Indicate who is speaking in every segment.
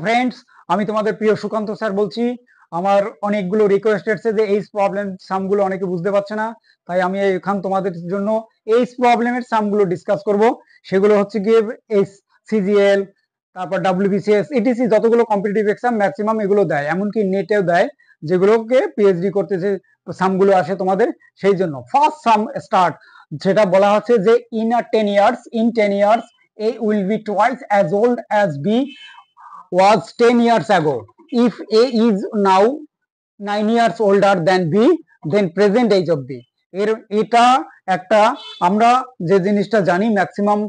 Speaker 1: Friends, আমি তোমাদের প্রিয় সুকান্ত স্যার বলছি। আমার অনেকগুলো রিকোয়েস্ট এসেছে যে এই প্রবলেম সামগুলো অনেকে বুঝতে পারছে না, তাই আমি এখান তোমাদের জন্য এই প্রবলেমের সামগুলো ডিসকাস করব। সেগুলো হচ্ছে গিয়ে এই সিজিএল, তারপর ডাব্লিউবিসিএস, ইটিসি যতগুলো কম্পিটিটিভ এক্সাম ম্যাক্সিমাম এগুলো দেয়, এমনকি নেটেও দেয়, যেগুলোকে পিএইচডি করতে যে সামগুলো আসে তোমাদের। সেই জন্য ফার্স্ট সাম স্টার্ট, যেটা বলা হচ্ছে যে in 10 years A will be twice as old as B was 10 years ago. If A is now 9 years older than B, then present age of B. এটা একটা আমরা যে জিনিসটা জানি, maximum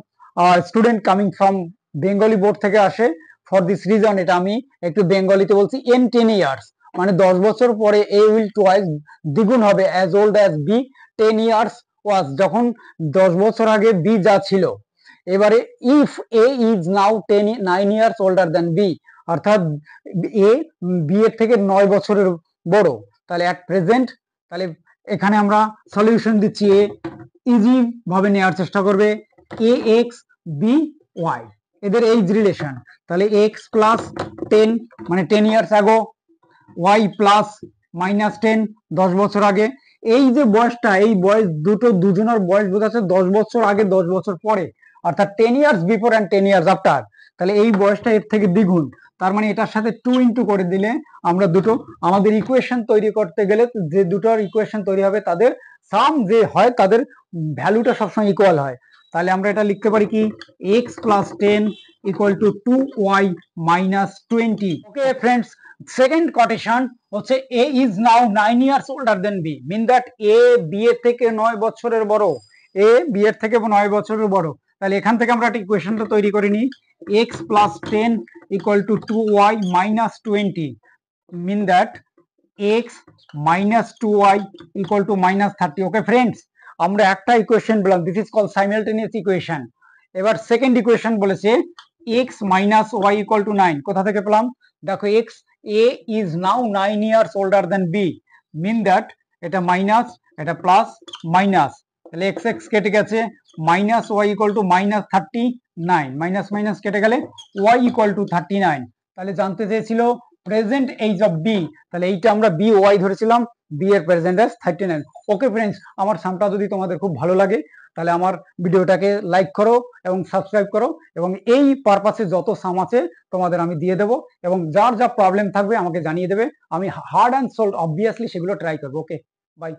Speaker 1: student coming from Bengali board থেকে আসে। For this reason এটা আমি একটু বেঙ্গলিতে বলছি। ইন 10 ইয়ার্স মানে 10 বছর পরে এ উইল টুয়াইস দ্বিগুণ হবে as old as B 10 years was, যখন 10 বছর আগে বি যা ছিল। এবারে if A is now 9 years older than B, অর্থাৎ এ বি এর থেকে 9 বছরের বড়, তাহলে অ্যাট প্রেজেন্ট, তাহলে এখানে আমরা সলিউশন দিচ্ছি। এ ইজি ভাবে নেওয়ার চেষ্টা করবে। এ এক্স বি ওয়াই, এদের এইজ রিলেশন, তাহলে এক্স প্লাস 10 মানে 10 ইয়ার্স আগো, ওয়াই প্লাস -10 10 বছর আগে। এই যে বয়সটা, এই বয়স দুজনের বয়স বোঝাচ্ছে 10 বছর আগে 10 বছর পরে, অর্থাৎ 10 years before and 10 years after. তাহলে এই বয়সটা এর থেকে দ্বিগুণ, তার মানে এটার সাথে 2 ইন্টু করে দিলে আমরা আমাদের ইকুয়েশন তৈরি করতে গেলে যে দুটোর ইকুয়েশন তৈরি হবে তাদের সাম যে হয় তাদের ভ্যালুটা সবসময় ইকুয়াল হয়। তাহলে আমরা এটা লিখতে পারি কি, X plus 10 equal to 2y minus 20। Okay friends, second quotation হচ্ছে A is now 9 years older than B, mean that A B এর থেকে 9 বছরের বড়, এ বি এর থেকে 9 বছরের বড়। তাহলে এখান থেকে আমরা একটা ইকুয়েশনটা তৈরি করে নিই। X plus 10 equal to 2y minus 20, mean that X minus 2y equal to minus 30। Okay friends, আমরা একটা ইকুয়েশন বললাম, this is called simultaneous equation. এবার সেকেন্ড ইকুয়েশন বলেছে X minus Y equal to 9। কোথা থেকে পেলাম? দেখো, X A is now 9 years older than B, mean that এটা মাইনাস এটা প্লাস মাইনাস, তাহলে এক্স এক্স কেটে গেছে, minus Y equal to minus 39, minus minus কেটে গেলে ওয়াই ইকুয়াল টু 39। তাহলে জানতে চেয়েছিল প্রেজেন্ট এজ অফ বি, তাহলে এইটা আমরা বি ওয়াই ধরেছিলাম, বি এর প্রেজেন্ট এজ 39। ওকে ফ্রেন্ডস, আমার সামটা যদি তোমাদের খুব ভালো লাগে তাহলে আমার ভিডিওটাকে লাইক করো এবং সাবস্ক্রাইব করো, এবং এই পারপাসে যত সাম আছে তোমাদের আমি দিয়ে দেবো, এবং যার যা প্রবলেম থাকবে আমাকে জানিয়ে দেবে। আমি হার্ড অ্যান্ড সোল্ড অবভিয়াসলি সেগুলো ট্রাই করবো। ওকে, বাই।